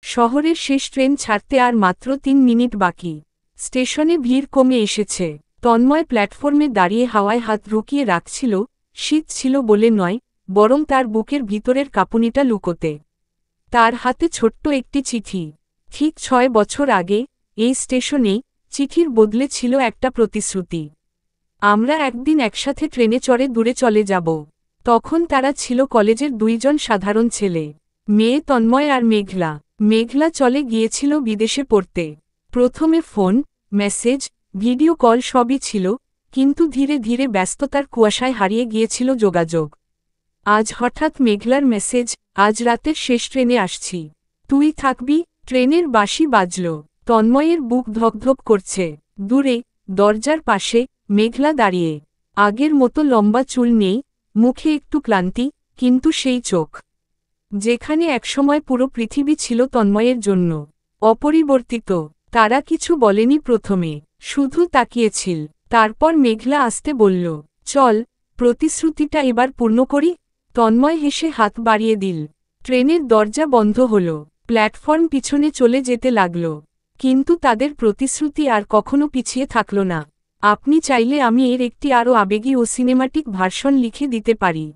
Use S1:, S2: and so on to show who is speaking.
S1: শহরের শেষ ট্রেন ছাড়তে আর মাত্র ৩ মিনিট বাকি। স্টেশনে ভিড় কমে এসেছে। তন্ময় প্ল্যাটফর্মে দাঁড়িয়ে হাওয়ায় হাত রুকিয়ে রাখছিল, শীত ছিল বলে নয়, বরং তার বুকের ভিতরের কাঁপুনিটা লুকোতে। তার হাতে ছোট্ট একটি চিঠি। ঠিক ৬ বছর আগে এই স্টেশনেই চিঠির বদলে ছিল একটা প্রতিশ্রুতি। আমরা একদিন একসাথে ট্রেনে চড়ে দূরে চলে যাব। তখন তারা ছিল কলেজের ২ জন সাধারণ ছেলে, মেয়ে তন্ময় আর মেঘলা। মেঘলা চলে গিয়েছিল বিদেশে পড়তে। প্রথমে ফোন, মেসেজ, ভিডিও কল সবই ছিল, কিন্তু ধীরে ধীরে ব্যস্ততার কুয়াশায় হারিয়ে গিয়েছিল যোগাযোগ। আজ হঠাৎ মেঘলার মেসেজ, আজ রাতের শেষ ট্রেনে আসছি। তুই থাকবি? ট্রেনের বাঁশি বাজল। তন্ময়ের বুক ধকধক করছে। দূরে, দরজার পাশে, মেঘলা দাঁড়িয়ে। আগের মতো লম্বা চুল নেই, মুখে একটু ক্লান্তি, কিন্তু সেই চোখ, যেখানে একসময় পুরো পৃথিবী ছিল তন্ময়ের জন্য। অপরিবর্তিত। তারা কিছু বলেনি প্রথমে, শুধু তাকিয়েছিল। তারপর মেঘলা আসতে বলল, চল, প্রতিশ্রুতিটা এবার পূর্ণ করি। তন্ময় হেসে হাত বাড়িয়ে দিল। ট্রেনের দরজা বন্ধ হল। প্ল্যাটফর্ম পিছনে চলে যেতে লাগল। কিন্তু তাদের প্রতিশ্রুতি আর কখনো পিছিয়ে থাকল না। আপনি চাইলে আমি এর একটি আরও আবেগী ও সিনেমাটিক ভার্সন লিখে দিতে পারি।